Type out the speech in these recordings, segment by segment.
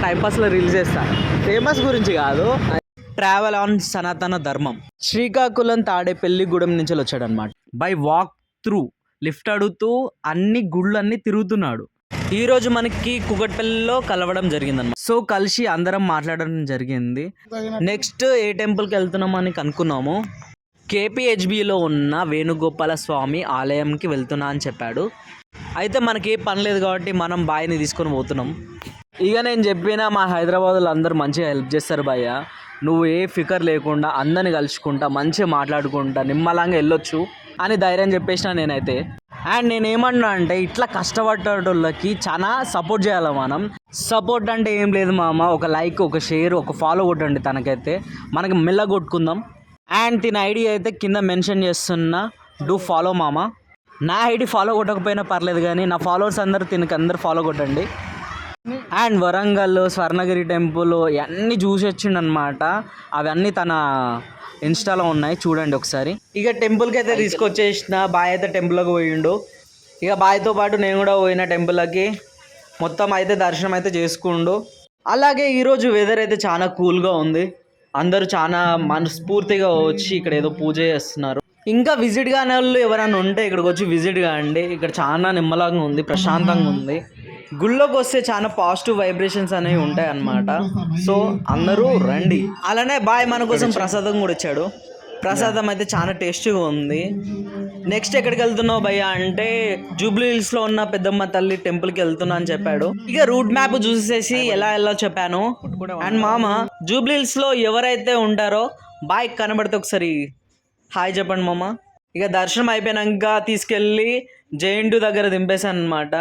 Timepass లో release చేస్తా. Famous గురించి కాదు, ట్రావెల్ ఆన్ సనాతన ధర్మం. శ్రీకాకుళం తాడేపల్లిగూడెం నుంచి వచ్చాడు అనమాట. బై వాక్ త్రూ లిఫ్ట్ అడుగుతూ అన్ని గుళ్ళన్నీ తిరుగుతున్నాడు. ఈ రోజు మనకి కుకట్పల్లిలో కలవడం జరిగిందన్నమాట. సో కలిసి అందరం మాట్లాడడం జరిగింది. నెక్స్ట్ ఏ టెంపుల్కి వెళ్తున్నాం అని కనుక్కున్నాము. కేపీహెచ్బిలో ఉన్న వేణుగోపాల స్వామి ఆలయంకి వెళ్తున్నా అని చెప్పాడు. అయితే మనకి ఏ పని లేదు కాబట్టి మనం బాయ్ని తీసుకొని పోతున్నాం. ఇక నేను చెప్పిన మా హైదరాబాద్లో అందరూ మంచిగా హెల్ప్ చేస్తారు భయ్య. నువ్వు ఏ ఫికర్ లేకుండా అందరిని కలుసుకుంటా మంచిగా మాట్లాడుకుంటా నిమ్మలంగా వెళ్ళొచ్చు అని ధైర్యం చెప్పేసిన నేనైతే. అండ్ నేనేమన్నా అంటే ఇట్లా కష్టపడ్డోళ్ళకి చాలా సపోర్ట్ చేయాలి మనం. సపోర్ట్ అంటే ఏం లేదు మామ, ఒక లైక్, ఒక షేర్, ఒక ఫాలో కొట్టండి తనకైతే, మనకి మెల్ల కొట్టుకుందాం. అండ్ తిన ఐడి అయితే కింద మెన్షన్ చేస్తున్నా, డూ ఫాలో మామ. నా ఐడి ఫాలో కొట్టకపోయినా పర్లేదు కానీ నా ఫాలోవర్స్ అందరూ అందరు ఫాలో కొట్టండి. అండ్ వరంగల్ స్వర్ణగిరి టెంపుల్ అన్నీ చూసి వచ్చిండనమాట. అవన్నీ తన ఇన్స్టాలో ఉన్నాయి, చూడండి ఒకసారి. ఇక టెంపుల్కి అయితే తీసుకొచ్చేసిన. బాయ్ అయితే టెంపుల్కి పోయిండు. ఇక బాయ్తో పాటు నేను కూడా పోయిన టెంపుల్కి. మొత్తం అయితే దర్శనం అయితే చేసుకుండు. అలాగే ఈరోజు వెదర్ అయితే చాలా కూల్గా ఉంది. అందరూ చాలా మనస్ఫూర్తిగా వచ్చి ఇక్కడ ఏదో పూజ చేస్తున్నారు. ఇంకా విజిట్ కాని వాళ్ళు ఎవరైనా ఉంటే ఇక్కడికి వచ్చి విజిట్ కాండి. ఇక్కడ చాలా నిమ్మలంగా ఉంది, ప్రశాంతంగా ఉంది. గుళ్ళోకి వస్తే చాలా పాజిటివ్ వైబ్రేషన్స్ అనేవి ఉంటాయి అన్నమాట. సో అందరూ రండి. అలానే బాయ్ మన కోసం ప్రసాదం కూడా ఇచ్చాడు. ప్రసాదం అయితే చాలా టేస్టీగా ఉంది. నెక్స్ట్ ఎక్కడికి వెళ్తున్నావు భయ్య అంటే జూబ్లీ హిల్స్లో ఉన్న పెద్దమ్మ తల్లి టెంపుల్కి వెళ్తున్నా అని చెప్పాడు. ఇక రూట్ మ్యాప్ చూసేసి ఎలా చెప్పాను. అండ్ మామ జూబ్లీ హిల్స్లో ఎవరైతే ఉంటారో బాయ్ కనబడితే ఒకసారి హాయ్ చెప్పండి మామ. ఇక దర్శనం అయిపోయాక తీసుకెళ్ళి జేఎన్‌టీయూ దగ్గర దింపేశాను అనమాట.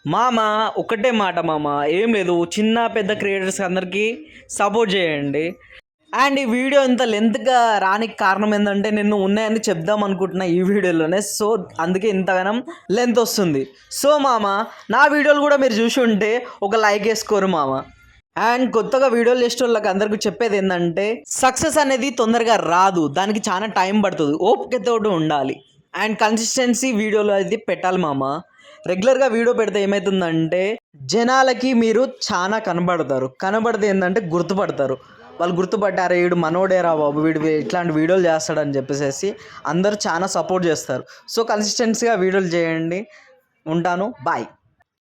మామ ఒకటే మాట మామ, ఏం లేదు, చిన్న పెద్ద క్రియేటర్స్ అందరికీ సపోర్ట్ చేయండి. అండ్ ఈ వీడియో ఇంత లెంత్గా రానికి కారణం ఏంటంటే నేను ఉన్నాయని చెప్దాం అనుకుంటున్నా ఈ వీడియోలోనే. సో అందుకే ఇంతగానం లెంత్ వస్తుంది. సో మామ నా వీడియోలు కూడా మీరు చూసి ఉంటే ఒక లైక్ వేసుకోరు మామ. అండ్ కొత్తగా వీడియోలు చేసే వాళ్ళకి అందరికీ చెప్పేది ఏంటంటే సక్సెస్ అనేది తొందరగా రాదు, దానికి చాలా టైం పడుతుంది, ఓపికతో ఉండాలి. అండ్ కన్సిస్టెన్సీ వీడియోలో అది పెట్టాలి మామ. రెగ్యులర్గా వీడియో పెడితే ఏమవుతుందంటే జనాలకి మీరు చాలా కనబడితే ఏంటంటే గుర్తుపడతారు. వాళ్ళు గుర్తుపట్టారు, వీడు మనోడేరా బాబు, వీడు ఇట్లాంటి వీడియోలు చేస్తాడని చెప్పేసి అందరూ చాలా సపోర్ట్ చేస్తారు. సో కన్సిస్టెన్సీగా వీడియోలు చేయండి. ఉంటాను, బాయ్.